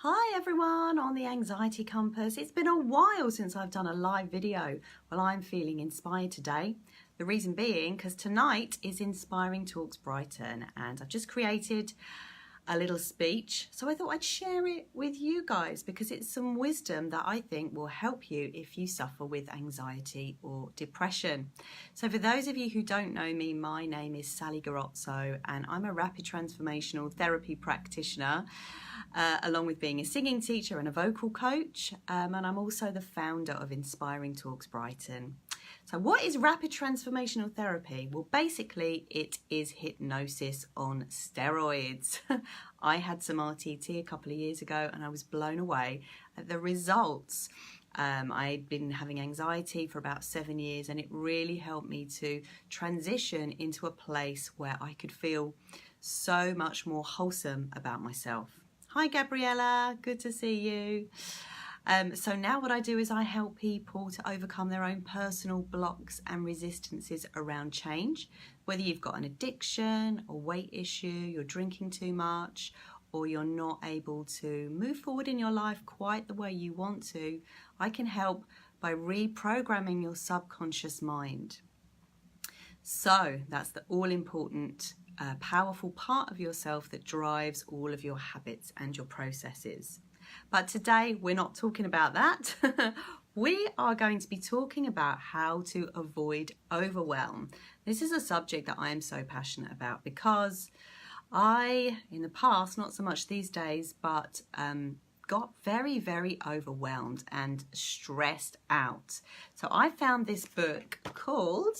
Hi everyone on the Anxiety Compass. It's been a while since I've done a live video. Well, I'm feeling inspired today. The reason being because tonight is Inspiring Talks Brighton and I've just created a little speech. So I thought I'd share it with you guys because it's some wisdom that I think will help you if you suffer with anxiety or depression. So for those of you who don't know me, my name is Sally Garozzo and I'm a rapid transformational therapy practitioner. Along with being a singing teacher and a vocal coach, and I'm also the founder of Inspiring Talks Brighton. So what is rapid transformational therapy? Well, basically it is hypnosis on steroids. I had some RTT a couple of years ago and I was blown away at the results. I'd been having anxiety for about 7 years and it really helped me to transition into a place where I could feel so much more wholesome about myself. Hi Gabriella, good to see you. So now what I do is I help people to overcome their own personal blocks and resistances around change. Whether you've got an addiction, a weight issue, you're drinking too much, or you're not able to move forward in your life quite the way you want to, I can help by reprogramming your subconscious mind. So that's the all-important powerful part of yourself that drives all of your habits and your processes. But today we're not talking about that. We are going to be talking about how to avoid overwhelm. This is a subject that I am so passionate about because I, in the past, not so much these days, but got very, very overwhelmed and stressed out. So I found this book called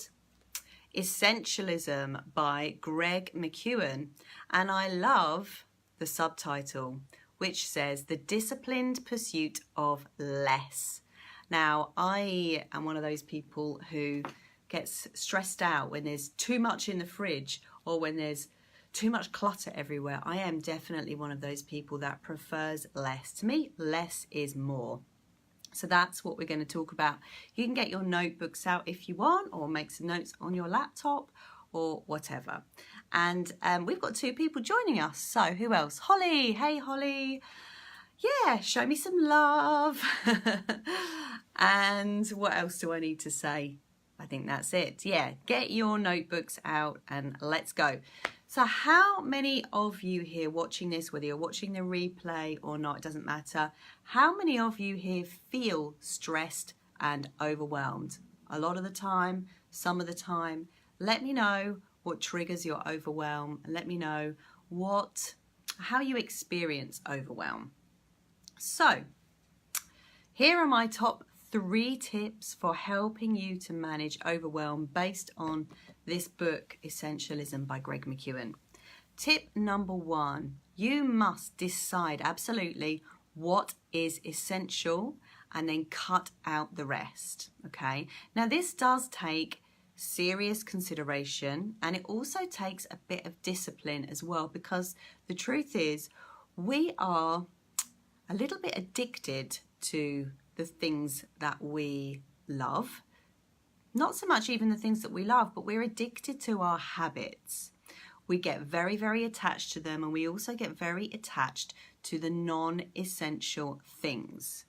Essentialism by Greg McKeown, and I love the subtitle, which says The Disciplined Pursuit of Less. Now, I am one of those people who gets stressed out when there's too much in the fridge or when there's too much clutter everywhere. I am definitely one of those people that prefers less. To me, less is more. So that's what we're going to talk about. You can get your notebooks out if you want, or make some notes on your laptop or whatever. And we've got two people joining us. So who else? Holly. Hey, Holly. Yeah, show me some love. And what else do I need to say? I think that's it. Yeah, get your notebooks out and let's go. So how many of you here watching this, whether you're watching the replay or not, it doesn't matter. How many of you here feel stressed and overwhelmed? A lot of the time, some of the time. Let me know what triggers your overwhelm and let me know how you experience overwhelm. So here are my top 3 tips for helping you to manage overwhelm based on this book, Essentialism by Greg McKeown. Tip number 1, you must decide absolutely what is essential and then cut out the rest, okay? Now this does take serious consideration and it also takes a bit of discipline as well, because the truth is we are a little bit addicted to the things that we love. Not so much even the things that we love, but we're addicted to our habits. We get very, very attached to them, and we also get very attached to the non-essential things.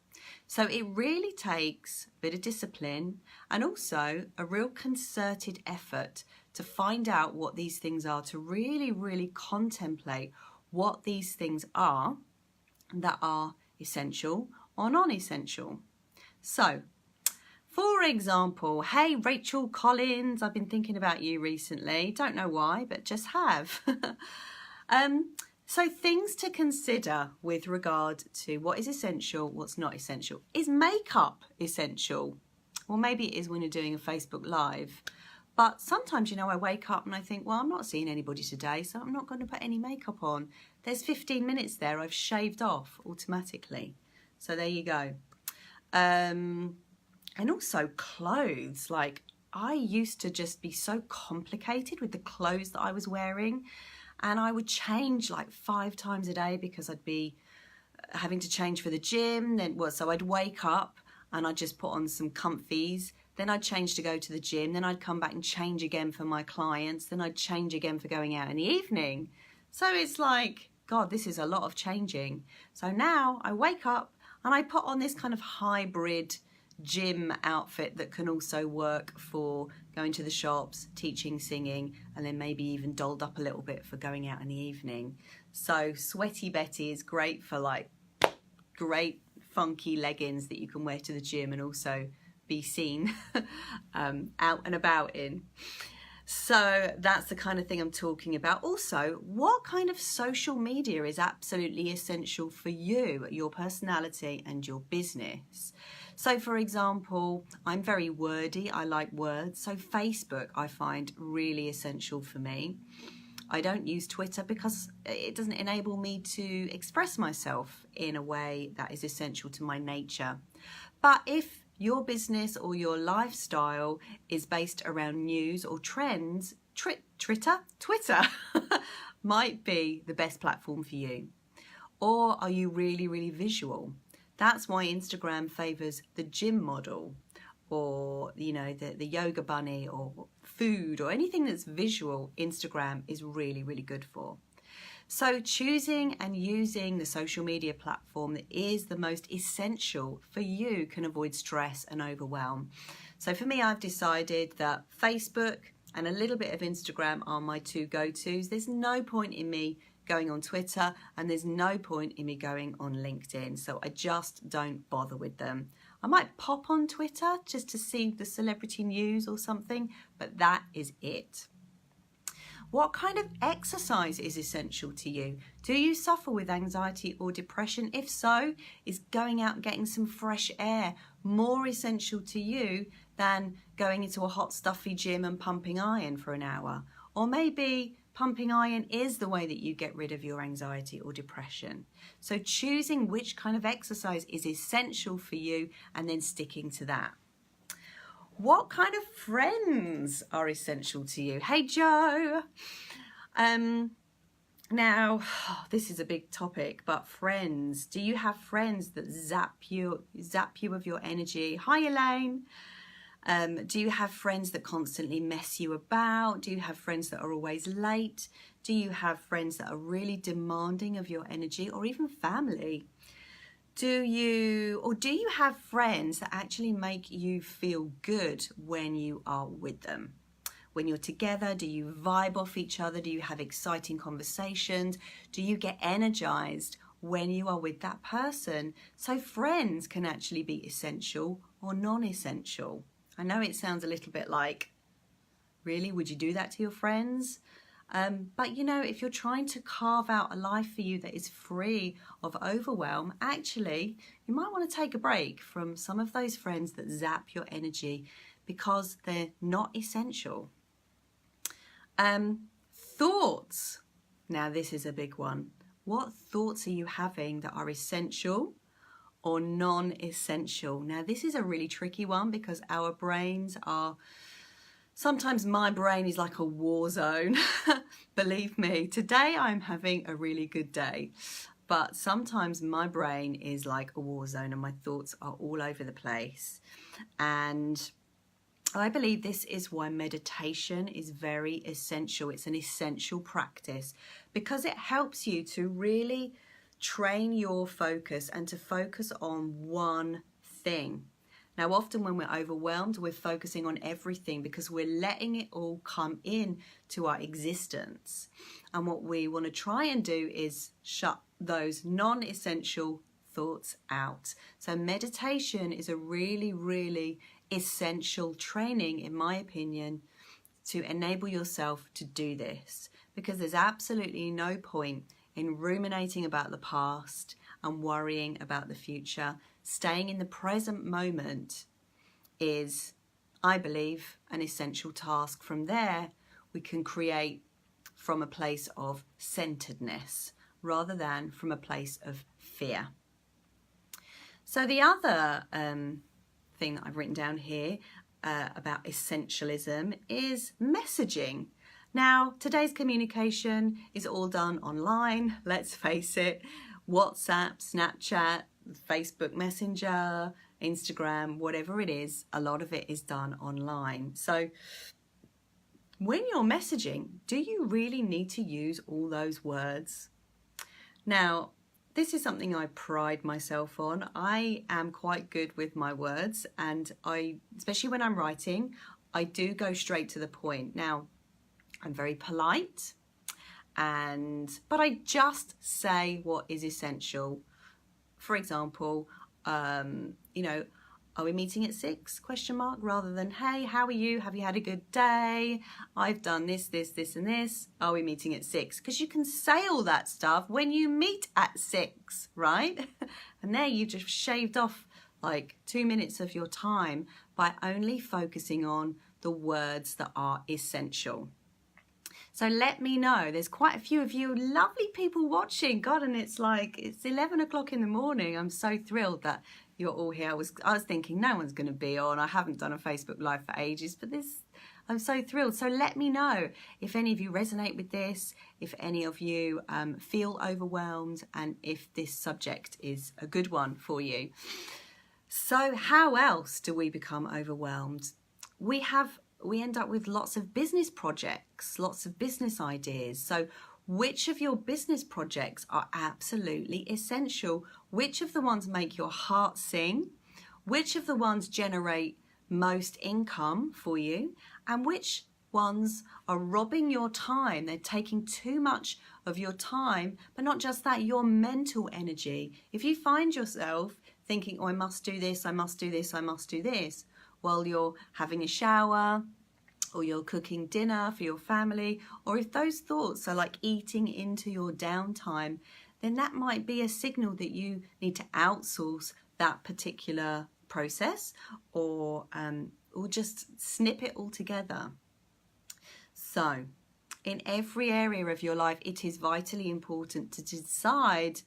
So it really takes a bit of discipline and also a real concerted effort to find out what these things are, to really, really contemplate what these things are that are essential or non-essential. So, for example, hey Rachel Collins, I've been thinking about you recently. Don't know why, but just have. So things to consider with regard to what is essential, what's not essential. Is makeup essential? Well, maybe it is when you're doing a Facebook Live. But sometimes, you know, I wake up and I think, well, I'm not seeing anybody today, so I'm not going to put any makeup on. There's 15 minutes there I've shaved off automatically. So there you go. And also clothes. Like, I used to just be so complicated with the clothes that I was wearing. And I would change like 5 times a day because I'd be having to change for the gym. So I'd wake up and I'd just put on some comfies. Then I'd change to go to the gym. Then I'd come back and change again for my clients. Then I'd change again for going out in the evening. So it's like God, this is a lot of changing. So now I wake up and I put on this kind of hybrid gym outfit that can also work for going to the shops, teaching, singing, and then maybe even dolled up a little bit for going out in the evening. So Sweaty Betty is great for like great funky leggings that you can wear to the gym and also be seen out and about in. So that's the kind of thing I'm talking about. Also, what kind of social media is absolutely essential for you, your personality and your business? So for example, I'm very wordy, I like words, so Facebook I find really essential for me. I don't use Twitter because it doesn't enable me to express myself in a way that is essential to my nature. But if your business or your lifestyle is based around news or trends, Twitter might be the best platform for you. Or are you really, really visual? That's why Instagram favors the gym model, or the yoga bunny, or food, or anything that's visual. Instagram is really, really good for. So choosing and using the social media platform that is the most essential for you can avoid stress and overwhelm. So for me, I've decided that Facebook and a little bit of Instagram are my two go-tos. There's no point in me going on Twitter, and there's no point in me going on LinkedIn. So I just don't bother with them. I might pop on Twitter just to see the celebrity news or something, but that is it. What kind of exercise is essential to you? Do you suffer with anxiety or depression? If so, is going out and getting some fresh air more essential to you than going into a hot, stuffy gym and pumping iron for an hour? Or maybe pumping iron is the way that you get rid of your anxiety or depression. So choosing which kind of exercise is essential for you and then sticking to that. What kind of friends are essential to you? Hey, Joe. Now, this is a big topic, but friends. Do you have friends that zap you of your energy? Hi, Elaine. Do you have friends that constantly mess you about? Do you have friends that are always late? Do you have friends that are really demanding of your energy, or even family? Do you have friends that actually make you feel good when you are with them? When you're together, do you vibe off each other? Do you have exciting conversations? Do you get energized when you are with that person? So friends can actually be essential or non-essential. I know it sounds a little bit like, really, would you do that to your friends? But if you're trying to carve out a life for you that is free of overwhelm, actually, you might want to take a break from some of those friends that zap your energy because they're not essential. Thoughts. Now, this is a big one. What thoughts are you having that are essential or non-essential? Now, this is a really tricky one because our brains are... Sometimes my brain is like a war zone. Believe me, today I'm having a really good day. But sometimes my brain is like a war zone and my thoughts are all over the place. And I believe this is why meditation is very essential. It's an essential practice because it helps you to really train your focus and to focus on one thing. Now, often when we're overwhelmed, we're focusing on everything because we're letting it all come in to our existence. And what we want to try and do is shut those non-essential thoughts out. So meditation is a really, really essential training, in my opinion, to enable yourself to do this, because there's absolutely no point in ruminating about the past and worrying about the future. Staying in the present moment is, I believe, an essential task. From there, we can create from a place of centeredness rather than from a place of fear. So the other thing that I've written down here about essentialism is messaging. Now, today's communication is all done online, let's face it. WhatsApp, Snapchat, Facebook Messenger, Instagram, whatever it is, a lot of it is done online. So when you're messaging, do you really need to use all those words? Now, this is something I pride myself on. I am quite good with my words, and especially when I'm writing, I do go straight to the point. Now, I'm very polite, but I just say what is essential. For example, you know, are we meeting at 6? Question mark, rather than, hey, how are you? Have you had a good day? I've done this, this, this, and this. Are we meeting at 6? Because you can say all that stuff when you meet at 6, right? And there you've just shaved off like 2 minutes of your time by only focusing on the words that are essential. So let me know. There's quite a few of you lovely people watching. God, and it's 11 o'clock in the morning. I'm so thrilled that you're all here. I was thinking no one's going to be on. I haven't done a Facebook Live for ages, but I'm so thrilled. So let me know if any of you resonate with this, if any of you feel overwhelmed, and if this subject is a good one for you. So how else do we become overwhelmed? We end up with lots of business projects, lots of business ideas. So which of your business projects are absolutely essential? Which of the ones make your heart sing? Which of the ones generate most income for you? And which ones are robbing your time? They're taking too much of your time, but not just that, your mental energy. If you find yourself thinking, oh, I must do this, I must do this, I must do this, while you're having a shower, or you're cooking dinner for your family, or if those thoughts are like eating into your downtime, then that might be a signal that you need to outsource that particular process, or just snip it all together. So in every area of your life, it is vitally important to decide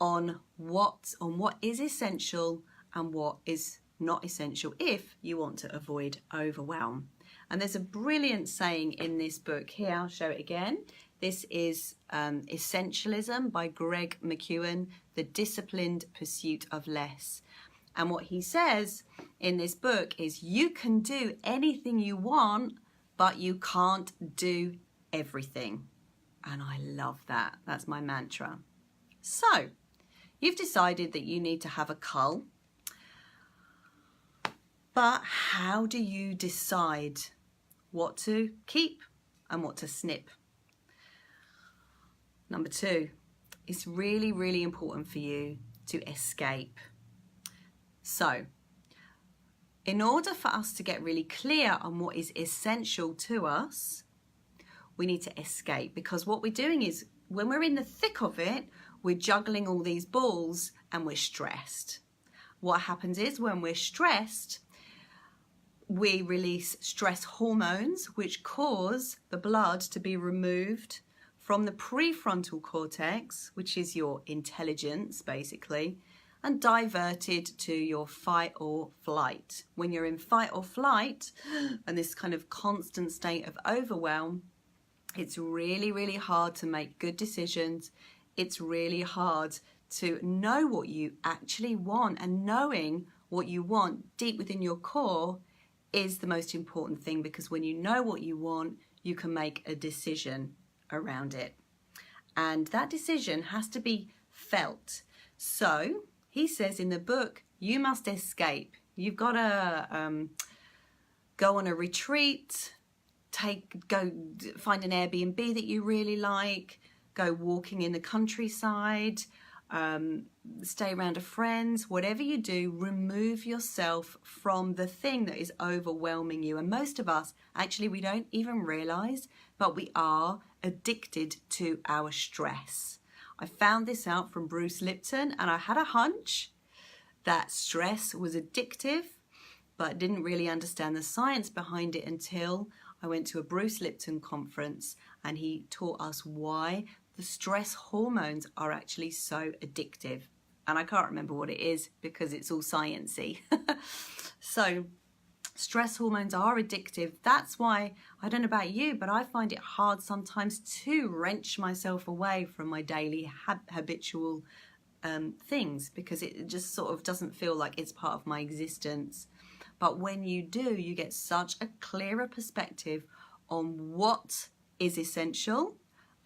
on what is essential and what is not essential if you want to avoid overwhelm. And there's a brilliant saying in this book here. I'll show it again. This is Essentialism by Greg McKeown, The Disciplined Pursuit of Less. And what he says in this book is you can do anything you want, but you can't do everything. And I love that. That's my mantra. So you've decided that you need to have a cull. But how do you decide what to keep and what to snip? Number 2, it's really, really important for you to escape. So, in order for us to get really clear on what is essential to us, we need to escape, because what we're doing is when we're in the thick of it, we're juggling all these balls and we're stressed. What happens is when we're stressed, we release stress hormones, which cause the blood to be removed from the prefrontal cortex, which is your intelligence basically, and diverted to your fight or flight. When you're in fight or flight and this kind of constant state of overwhelm, it's really, really hard to make good decisions. It's really hard to know what you actually want, and knowing what you want deep within your core is the most important thing, because when you know what you want, you can make a decision around it. And that decision has to be felt. So he says in the book, you must escape. You've got to go on a retreat, go find an Airbnb that you really like, go walking in the countryside, stay around a friends. Whatever you do, remove yourself from the thing that is overwhelming you. And most of us, actually, we don't even realize, but we are addicted to our stress. I found this out from Bruce Lipton, and I had a hunch that stress was addictive, but didn't really understand the science behind it until I went to a Bruce Lipton conference, and he taught us why the stress hormones are actually so addictive. And I can't remember what it is because it's all sciencey. So stress hormones are addictive. That's why, I don't know about you, but I find it hard sometimes to wrench myself away from my daily habitual things, because it just sort of doesn't feel like it's part of my existence. But when you do, you get such a clearer perspective on what is essential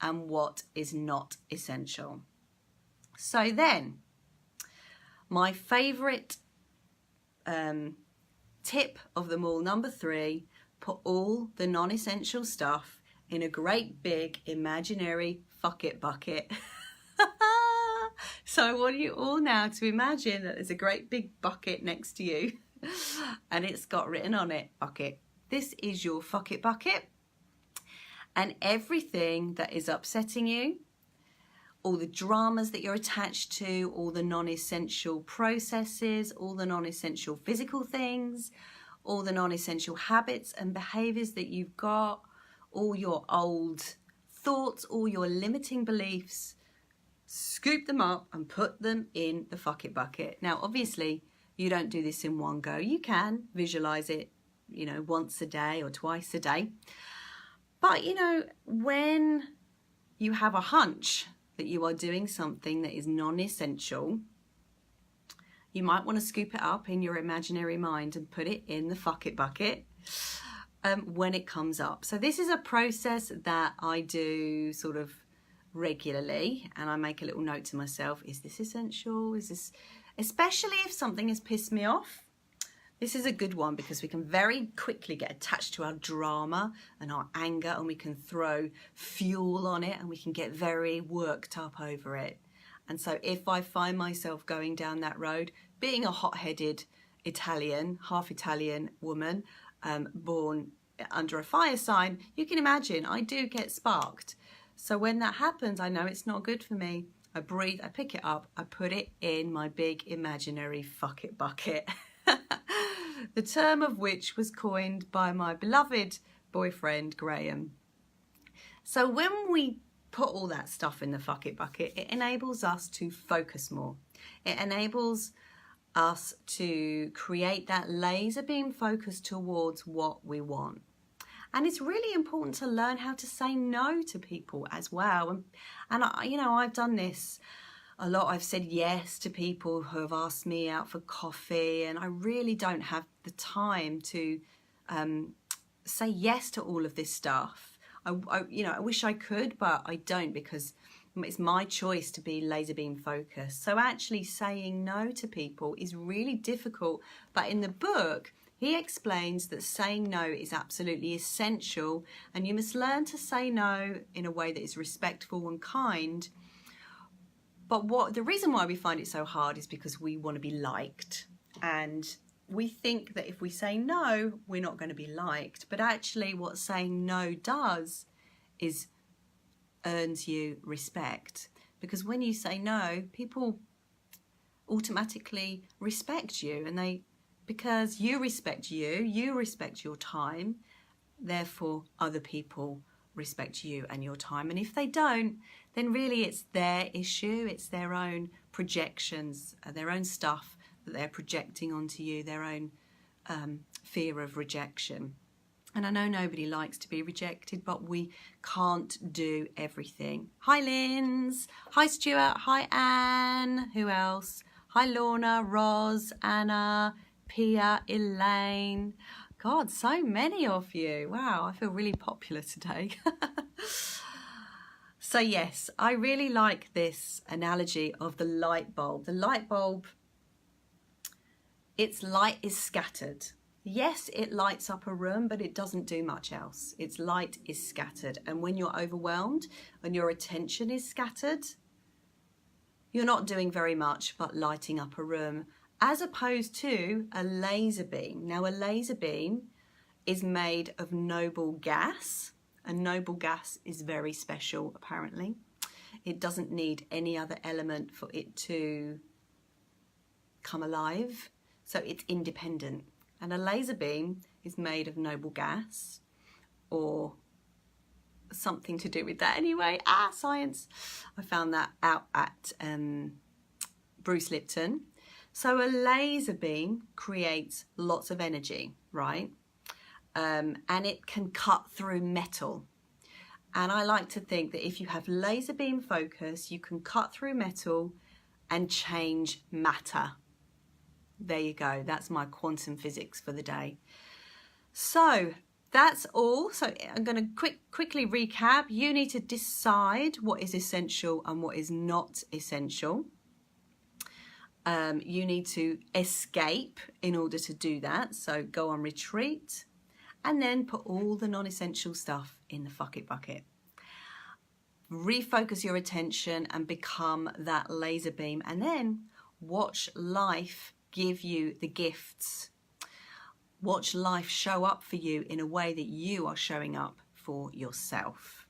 and what is not essential. So then, my favourite tip of them all, number 3, put all the non-essential stuff in a great big imaginary fuck it bucket. So I want you all now to imagine that there's a great big bucket next to you and it's got written on it, bucket. This is your fuck it bucket, and everything that is upsetting you, all the dramas that you're attached to, all the non-essential processes, all the non-essential physical things, all the non-essential habits and behaviors that you've got, all your old thoughts, all your limiting beliefs, scoop them up and put them in the fuck it bucket. Now, obviously, you don't do this in one go. You can visualize it, you know, once a day or twice a day. But, you know, when you have a hunch that you are doing something that is non-essential, you might want to scoop it up in your imaginary mind and put it in the fuck it bucket when it comes up. So this is a process that I do sort of regularly, and I make a little note to myself, is this essential? Is this, especially if something has pissed me off, this is a good one, because we can very quickly get attached to our drama and our anger, and we can throw fuel on it and we can get very worked up over it. And so if I find myself going down that road, being a hot-headed Italian, half Italian woman, born under a fire sign, you can imagine I do get sparked. So when that happens, I know it's not good for me. I breathe, I pick it up, I put it in my big imaginary fuck it bucket. The term of which was coined by my beloved boyfriend, Graham. So when we put all that stuff in the fuck it bucket, it enables us to focus more. It enables us to create that laser beam focus towards what we want. And it's really important to learn how to say no to people as well. And I, you know, I've done this a lot. I've said yes to people who have asked me out for coffee, and I really don't have the time to say yes to all of this stuff. You know, I wish I could, but I don't, because it's my choice to be laser beam focused. So actually saying no to people is really difficult. But in the book, he explains that saying no is absolutely essential, and you must learn to say no in a way that is respectful and kind. But the reason why we find it so hard is because we want to be liked, and we think that if we say no, we're not going to be liked. But actually what saying no does is earns you respect, because when you say no, people automatically respect you, and because you respect you respect your time, therefore other people respect you and your time. And if they don't, then really it's their issue, it's their own projections, their own stuff that they're projecting onto you, their own fear of rejection. And I know nobody likes to be rejected, but we can't do everything. Hi Linz, hi Stuart, hi Anne, who else? Hi Lorna, Roz, Anna, Pia, Elaine. God, so many of you. Wow, I feel really popular today. So yes, I really like this analogy of the light bulb. The light bulb, its light is scattered. Yes, it lights up a room, but it doesn't do much else. Its light is scattered. And when you're overwhelmed and your attention is scattered, you're not doing very much but lighting up a room, as opposed to a laser beam. Now, a laser beam is made of noble gas, and noble gas is very special, apparently. It doesn't need any other element for it to come alive, so it's independent. And a laser beam is made of noble gas, or something to do with that anyway. Science. I found that out at Bruce Lipton. So a laser beam creates lots of energy, right? And it can cut through metal. And I like to think that if you have laser beam focus, you can cut through metal and change matter. There you go. That's my quantum physics for the day. So that's all. So I'm going to quickly recap. You need to decide what is essential and what is not essential. You need to escape in order to do that. So go on retreat and then put all the non-essential stuff in the fuck it bucket. Refocus your attention and become that laser beam, and then watch life give you the gifts. Watch life show up for you in a way that you are showing up for yourself.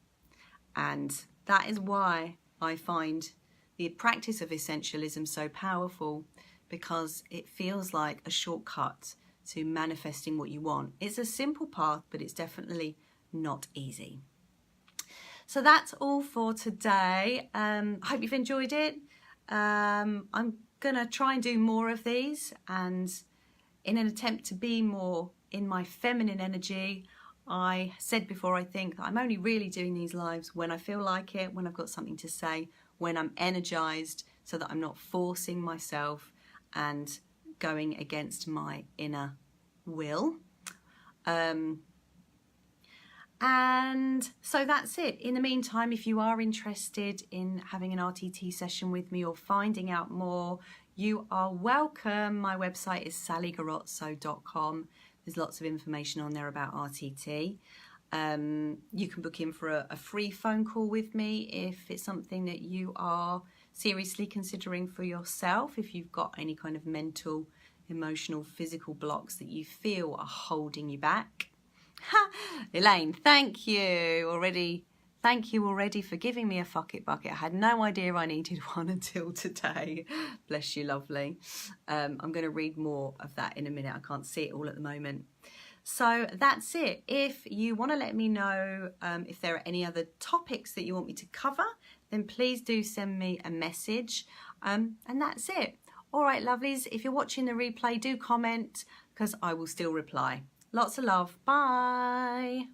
And that is why I find the practice of essentialism so powerful, because it feels like a shortcut to manifesting what you want. It's a simple path, but it's definitely not easy. So that's all for today. I hope you've enjoyed it. I'm going to try and do more of these, and in an attempt to be more in my feminine energy, I said before, I think, that I'm only really doing these lives when I feel like it, when I've got something to say, when I'm energized, so that I'm not forcing myself and going against my inner will. And so that's it. In the meantime, if you are interested in having an RTT session with me or finding out more, you are welcome. My website is sallygarozzo.com. There's lots of information on there about RTT. You can book in for a free phone call with me if it's something that you are seriously considering for yourself, if you've got any kind of mental, emotional, physical blocks that you feel are holding you back. Elaine, thank you already. Thank you already for giving me a fuck it bucket. I had no idea I needed one until today. Bless you, lovely. I'm going to read more of that in a minute. I can't see it all at the moment. So that's it. If you want to let me know if there are any other topics that you want me to cover, then please do send me a message. And that's it. All right, lovelies. If you're watching the replay, do comment, because I will still reply. Lots of love. Bye.